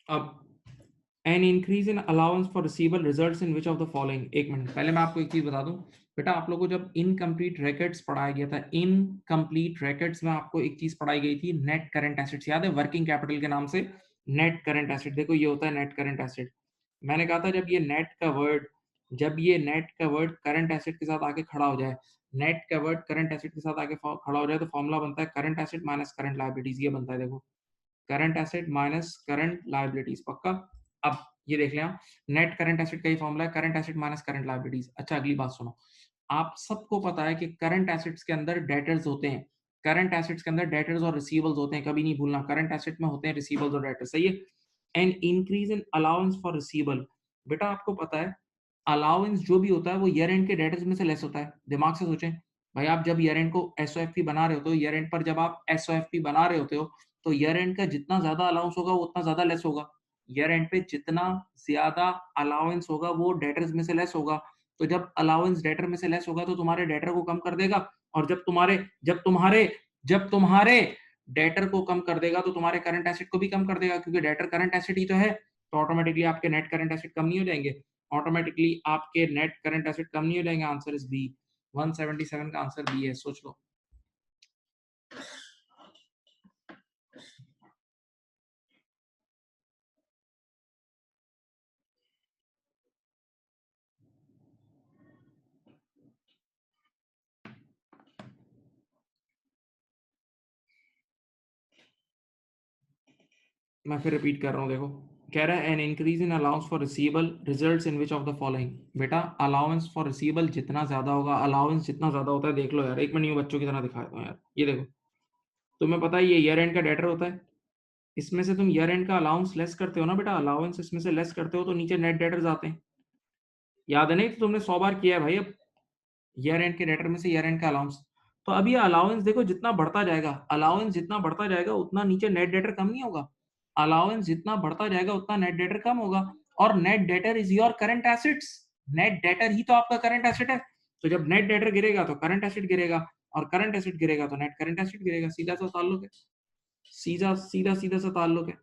अब an increase in allowance for receivable results in which of the following. एक मिनट, पहले मैं आपको एक चीज बता दूं बेटा, आप लोगों को जब इनकम्प्लीट रैकेट्स पढ़ाया गया था, इनकम्प्लीट रैकेट्स में आपको एक चीज पढ़ाई गई थी, नेट करंट एसेट्स. याद है, वर्किंग कैपिटल के नाम से नेट करंट एसेट. देखो ये होता है नेट करंट एसेट. मैंने कहा था जब ये नेट का वर्ड करंट एसेट के साथ आके खड़ा हो जाए, नेट का वर्ड करंट एसेट के साथ आके खड़ा हो जाए, तो फॉर्मूला बनता है current asset minus current liabilities. ये बनता है, देखो, current asset minus current liabilities. पक्का. अब ये देख लें, नेट करंट एसेट का ही फॉर्मूला है current asset minus current liabilities. अच्छा, अगली बात सुनो, आप सबको पता है कि करंट एसेट्स के अंदर डेटर्स होते हैं, करंट एसेट्स के अंदर डेटर्स और रिसीवेबल्स होते हैं, कभी नहीं भूलना. करंट एसेट में होते हैं रिसीवेबल्स और डेटर्स, सही है. And increase in allowance for receivable. बेटा आपको पता है अलाउंस जो भी होता है वो ईयर एंड के डेटर्स में से लेस होता है. दिमाग से सोचें भाई, आप जब ईयर एंड को एसओएफपी बना रहे होते हो, ईयर एंड पर जब आप एसओएफपी बना रहे होते हो, तो ईयर एंड का जितना ज्यादा अलाउंस होगा वो उतना ज्यादा लेस होगा. ईयर एंड पे जितना ज्यादा अलाउंस होगा वो डेटर्स में से लेस होगा. तो जब अलाउंस डेटर में से लेस होगा तो तुम्हारे डेटर को कम कर देगा, और जब तुम्हारे डेटर को कम कर देगा तो तुम्हारे करंट एसेट को भी कम कर देगा, क्योंकि डेटर करंट एसेट ही तो है. तो ऑटोमेटिकली आपके नेट करंट एसेट कम नहीं हो जाएंगे, ऑटोमेटिकली आपके नेट करंट एसेट कम नहीं हो जाएंगे. Answer is B. 177 का आंसर बी है, सोच लो. मैं फिर रिपीट कर रहा हूँ, देखो, कह रहा है an increase in allowance for receivable results in which of the following. बेटा अलाउंस फॉर रिसीवेबल जितना ज्यादा होगा, अलाउंस जितना ज्यादा होता है, देख लो यार, एक मिनट बच्चों की तरह दिखाता हूँ यार. ये देखो, तुम्हें पता है ये ईयर एंड का डेटर होता है, इसमें से तुम ईयर एंड का अलाउंस लेस करते हो ना बेटा, अलाउंस इसमें से लेस करते हो तो नीचे नेट डेटर्स आते हैं. याद है नहीं, तो तुमने 100 बार किया है भाई. अब ईयर एंड के डेटर में से ईयर एंड का अलाउंस, तो अभी अलाउंस देखो जितना बढ़ता जाएगा, अलाउंस जितना बढ़ता जाएगा उतना नीचे नेट डेटर कम नहीं होगा. अलाउंस जितना बढ़ता जाएगा उतना नेट डेटर कम होगा, और net debtor is your current assets. Net debtor ही तो आपका करंट एसेट है। तो जब नेट डेटर गिरेगा तो करंट एसेट गिरेगा, और करंट एसेट गिरेगा तो नेट करंट एसेट गिरेगा। सीधा सा ताल्लुक है, सीधा सीधा सीधा सा ताल्लुक है।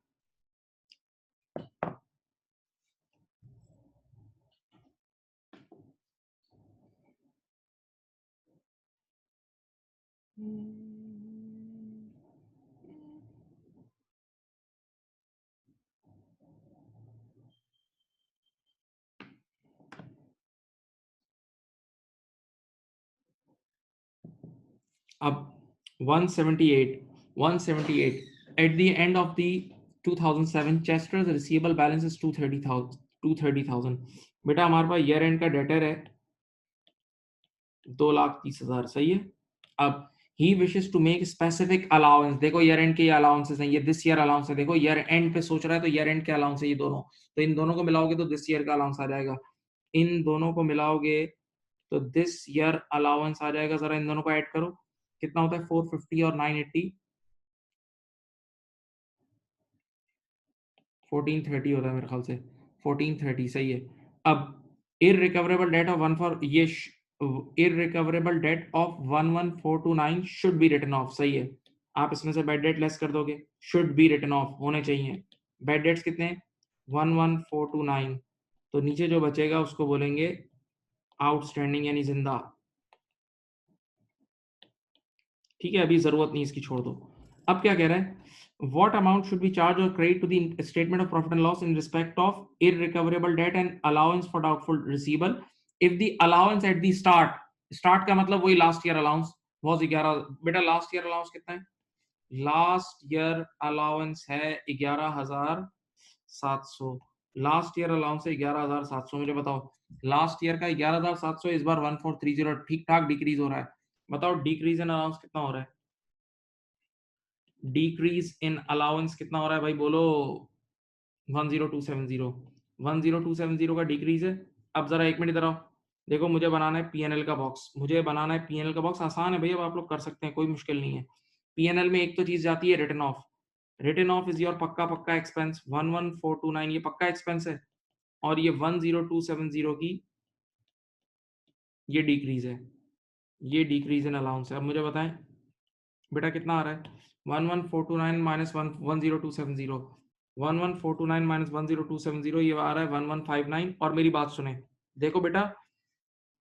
अब 178 at the end of the 2007 Chester's receivable balance is 230,000। बेटा हमारे पास ईयर एंड का डेटर है 2,30,000, सही है। अब he wishes to make specific allowance, देखो ईयर एंड के अलाउंसेस हैं, ये दिस ईयर अलाउंस है, देखो ईयर एंड पे सोच रहा है तो ईयर एंड के अलाउंस है ये दोनों, तो इन दोनों को मिलाओगे तो दिस ईयर का अलाउंस आ जाएगा, इन दोनों को मिलाओगे तो दिस ईयर अलाउंस आ जाएगा। जरा इन दोनों को ऐड करो, कितना होता है 450 और 980, 1430 होता है मेरे ख्याल से, 1430 सही है। अब irrecoverable debt of one for ये irrecoverable debt of 11429 should be written off, सही है। आप इसमें से बैड डेट लेस कर दोगे, शुड बी रिटन ऑफ होने चाहिए। बैड डेट्स कितने हैं 11429, तो नीचे जो बचेगा उसको बोलेंगे आउटस्टैंडिंग यानी जिंदा। ठीक है, अभी जरूरत नहीं इसकी, छोड़ दो। अब क्या कह रहा है, what amount should be charge or credit to the statement of profit and loss in respect of irrecoverable debt and allowance for doubtful receivable if the allowance at the start, start का मतलब वही last year allowance was 11। बेटा last year allowance कितना है, last year allowance है 11,700, last year allowance है 11,700। मुझे बताओ लास्ट ईयर का 11,700, इस बार 1430, ठीक ठाक डिक्रीज हो रहा है। बताओ डिक्रीज इन अलाउंस कितना हो रहा है, डिक्रीज इन अलाउंस कितना हो रहा है भाई बोलो, 10270, 10270 का डिक्रीज है। अब जरा एक मिनट इधर आओ, देखो मुझे बनाना है पीएनएल का बॉक्स, मुझे बनाना है पीएनएल का बॉक्स, आसान है भैया, आप लोग कर सकते हैं, कोई मुश्किल नहीं है। पीएनएल में एक तो चीज जाती है return of, return of is your पक्का पक्का एक्सपेंस 11429, ये पक्का एक्सपेंस है, और ये 10270 की ये डिक्रीज है, ये डिक्रीज इन अलाउंस है। अब मुझे बताएं बेटा कितना आ रहा है, 11429 माइनस 10270, 11429 माइनस 10270, ये आ रहा है 1159। और मेरी बात सुने, देखो बेटा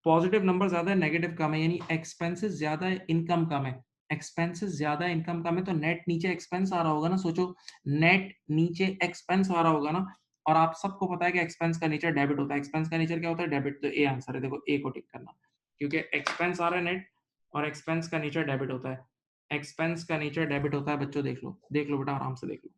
पॉजिटिव नंबर ज्यादा है नेगेटिव कम है, यानी एक्सपेंसेस ज्यादा है इनकम कम है, एक्सपेंसेस ज्यादा है इनकम कम है, तो नेट नीचे एक्सपेंस आ रहा होगा ना, सोचो नेट नीचे एक्सपेंस आ रहा होगा ना। और आप सबको पता है कि एक्सपेंस का नेचर डेबिट होता है, एक्सपेंस का नेचर क्या होता है, डेबिट, तो ए आंसर है, देखो ए को टिक करना, क्योंकि एक्सपेंस आ रहा है नेट, और एक्सपेंस का नेचर डेबिट होता है, एक्सपेंस का नेचर डेबिट होता है बच्चों, देख लो बेटा आराम से देख लो।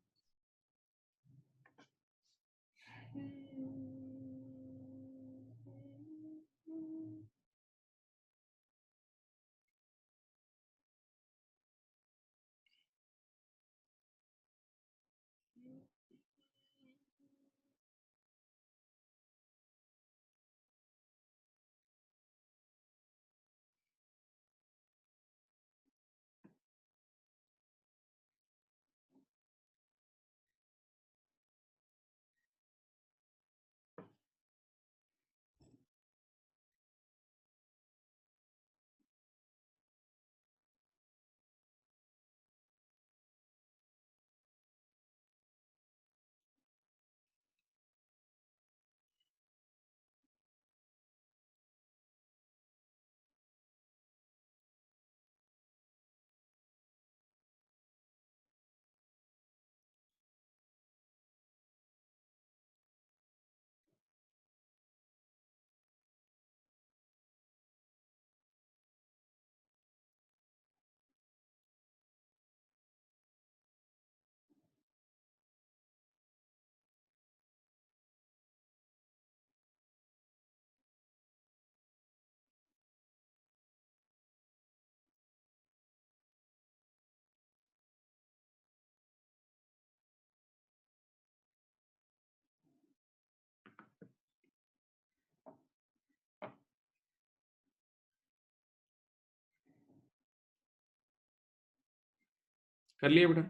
कर लिया बेटा।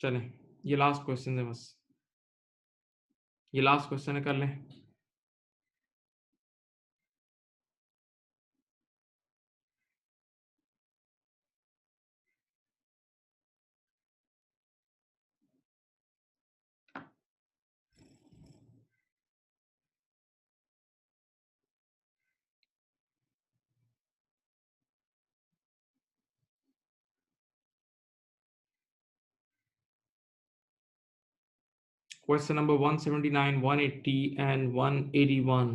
चलें, ये लास्ट क्वेश्चन है, बस ये लास्ट क्वेश्चन है, कर लें। Question number 179, 180 and 181.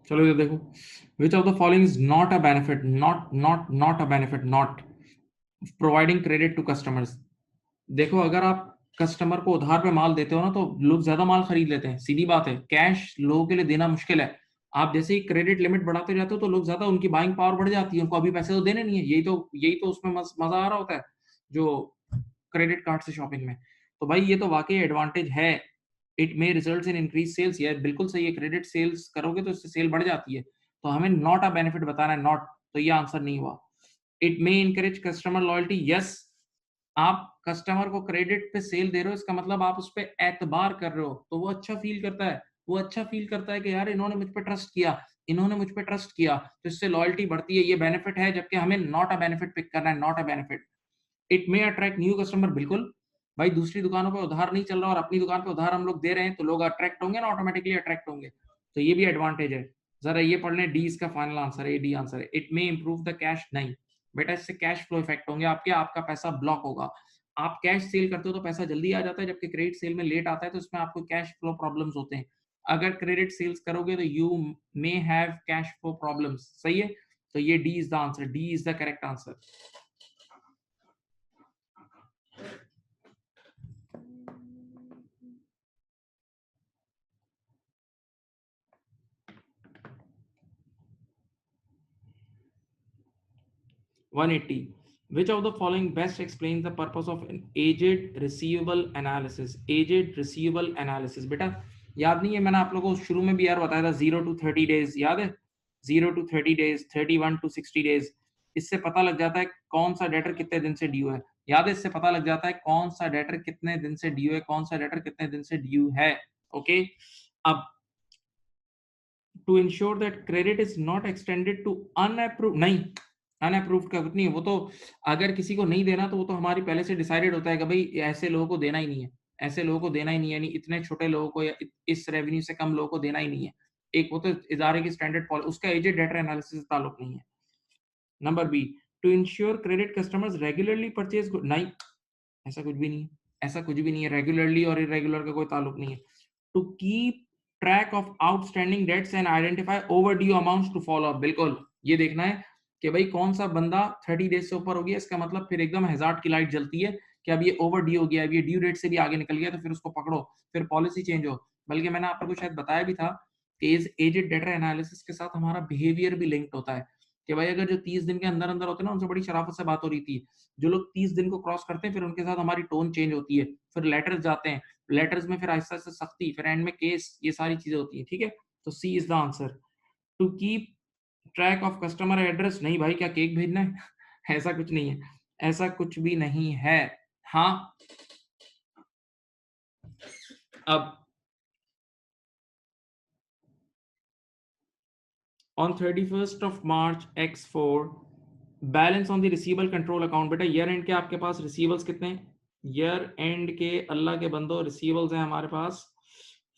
चलो इधर देखो, which of the following is not a benefit, not a benefit, not providing credit to customers. देखो, अगर आप कस्टमर को उधार पे माल देते हो ना, तो लोग ज्यादा माल खरीद लेते हैं, सीधी बात है। कैश लोगों के लिए देना मुश्किल है। आप जैसे ही क्रेडिट लिमिट बढ़ाते जाते हो तो लोग ज्यादा, उनकी बाइंग पावर बढ़ जाती है, उनको अभी पैसे तो देने नहीं है। यही तो उसमें मजा आ रहा होता है, जो क्रेडिट कार्ड से शॉपिंग में। तो भाई ये तो वाकई एडवांटेज है। It may result in increase sales, ये बिल्कुल सही है। क्रेडिट सेल्स करोगे तो इससे सेल बढ़ जाती है। तो हमें नॉट अ बेनिफिट बताना है, नॉट। तो ये आंसर नहीं हुआ। It may encourage customer loyalty, yes. आप कस्टमर को क्रेडिट पे सेल दे रहे हो, इसका मतलब आप उस पर एतबार कर रहे हो, तो वो अच्छा फील करता है। वो अच्छा फील करता है कि यार इन्होंने मुझ पे ट्रस्ट किया, इन्होंने मुझ पे ट्रस्ट किया, तो इससे लॉयल्टी बढ़ती है। ये बेनिफिट है, जबकि हमें नॉट अ बेनिफिट पिक करना है, not a benefit. It may attract new customer, बिल्कुल। भाई दूसरी दुकानों पे उधार नहीं चल रहा और अपनी दुकान पे उधार हम लोग दे रहे हैं, तो लोग अट्रैक्ट होंगे ना, ऑटोमेटिकली अट्रैक्ट होंगे। तो ये भी एडवांटेज है। जरा ये पढ़ लें, डी इसका फाइनल आंसर है, डी आंसर है। It may improve the cash, नहीं बेटा, इससे कैश फ्लो इफेक्ट होंगे आपके, आपका पैसा ब्लॉक होगा। आप कैश सेल करते हो तो पैसा जल्दी आ जाता है, जबकि क्रेडिट सेल में लेट आता है, तो इसमें आपको कैश फ्लो प्रॉब्लम्स होते हैं। अगर क्रेडिट सेल्स करोगे तो you may have cash flow problems, सही है। तो ये D is the answer, D is the correct answer. 180. Which of the following best explains the purpose of an aged receivable analysis? Aged receivable analysis, बेटा याद नहीं है? मैंने आप लोगों को शुरू में भी यार बताया था, 0 to 30 days, याद है? 0 to 30 days, 31 to 60 days। इससे पता लग जाता है कौन सा डेटर कितने दिन से ड्यू है। याद है? इससे पता लग जाता है कौन सा डेटर कितने दिन से ड्यू है, कौन सा डेटर कितने दिन से ड्यू है। ओके। अब to ensure that credit is not extended to unapprove, नहीं, अनअप्रूव्ड का कुछ नहीं है। वो तो अगर किसी को नहीं देना तो वो तो हमारी पहले से डिसाइडेड होता है कि भाई ऐसे लोगों को देना ही नहीं है, ऐसे लोगों को देना ही नहीं है, यानी इतने छोटे लोगों को या इस रेवेन्यू से कम लोगों को देना ही नहीं है। एक वो तो इदारे की स्टैंडर्ड पॉलिसी, उसका एजेड डेटर एनालिसिस से ताल्लुक नहीं है। Number B, to ensure credit customers regularly purchase, नहीं, ऐसा कुछ भी नहीं है, ऐसा कुछ भी नहीं है। रेगुलरली और इरेगुलर का कोई ताल्लुक नहीं है। To keep track of outstanding debts and identify over due amounts to follow up, बिल्कुल। ये देखना है कि भाई कौन सा बंदा 30 डेज से ऊपर हो गया, इसका मतलब फिर एकदम हैजार्ड की लाइट जलती है कि अब ये ओवर ड्यू हो गया, अब ये ड्यू डेट से भी आगे निकल गया, तो फिर उसको पकड़ो, फिर पॉलिसी चेंज हो। बल्कि मैंने आप लोगों को शायद बताया भी था कि इस एजेड डेटा एनालिसिस के साथ हमारा बिहेवियर भी लिंक्ड होता है, कि भाई अगर जो 30 दिन के अंदर अंदर होते हैं ना, उनसे बड़ी शराफत से बात हो रही थी। जो लोग 30 दिन को क्रॉस करते हैं, फिर उनके साथ हमारी टोन चेंज होती है, फिर लेटर्स जाते हैं, लेटर्स में फिर आहिस्ता आहिस्ता सख्ती, फिर एंड में केस, ये सारी चीजें होती हैं, ठीक है। तो C is the answer. To keep track of customer address, नहीं भाई, क्या केक भेजना है? ऐसा कुछ नहीं है, ऐसा कुछ भी नहीं है। हाँ, अब on 31st of March X4 balance on the receivable control account. बेटा ईयर एंड के आपके पास रिसीवेबल्स कितने हैं? ईयर एंड के अल्लाह के बंदो रिसीवेबल्स हैं हमारे पास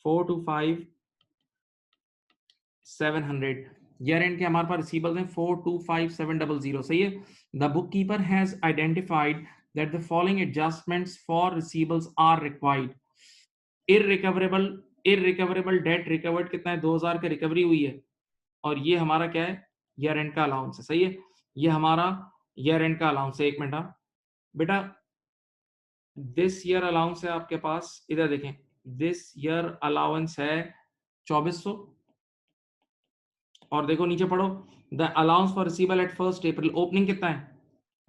425,700। ईयर एंड के हमारे पास रिसीवेबल्स हैं 425,700। सही है। The book keeper has identified that the following adjustments for receivables are required. Irrecoverable debt recovered कितना है? 2000 का रिकवरी हुई है, और ये हमारा क्या है? ईयर एंड का अलाउंस है। सही है। ये हमारा ईयर एंड का अलाउंस है। एक मिनट हाँ बेटा, दिस ईयर अलाउंस है आपके पास, इधर देखें, दिस ईयर अलाउंस है 2400। और देखो नीचे पढ़ो, the allowance for receivable at 1 April opening कितना है?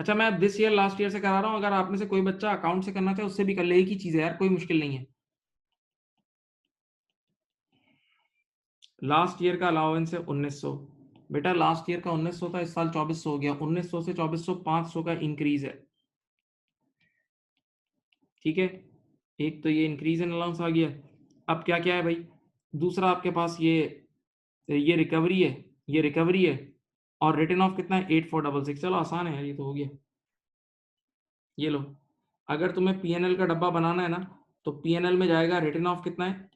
अच्छा मैं दिस ईयर लास्ट ईयर से करा रहा हूं, अगर आप में से कोई बच्चा अकाउंट से करना चाहे उससे भी कर ले, एक ही चीज है यार, कोई मुश्किल नहीं है। लास्ट ईयर का अलाउंस है 1900। बेटा लास्ट ईयर का 1900 था, इस साल 2400 हो गया। 1900 से 2400 500 का इंक्रीज है। ठीक है, एक तो ये इंक्रीज इन अलाउंस आ गया। अब क्या क्या है भाई? दूसरा आपके पास ये रिकवरी है, ये रिकवरी है। और रिटर्न ऑफ कितना है? 8466। चलो आसान है यार, ये तो हो गया। ये लो, अगर तुम्हें पीएनएल का डब्बा बनाना है ना, तो पीएनएल में जाएगा, रिटर्न ऑफ कितना है?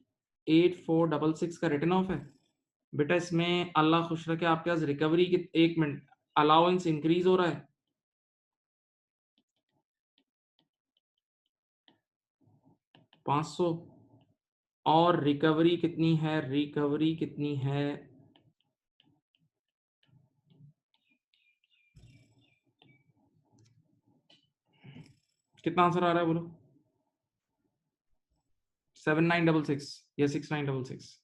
8466 का रिटर्न ऑफ है। बेटा इसमें अल्लाह खुश रखे आपके पास रिकवरी की, 1 मिनट, अलाउंस इंक्रीज हो रहा है 500, और रिकवरी कितनी है? रिकवरी कितनी है? कितना आंसर आ रहा है बोलो? 7966 या 6966?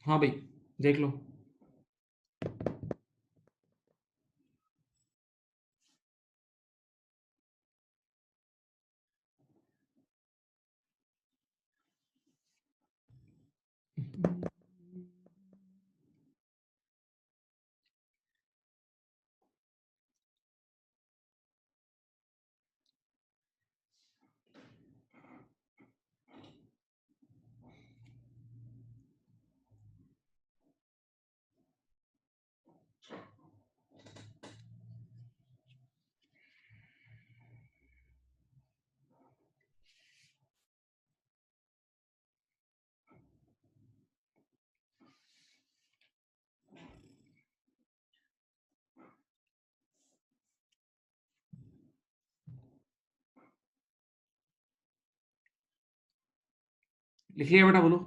हाँ भाई देख लो। लिख लिया बेटा बोलो?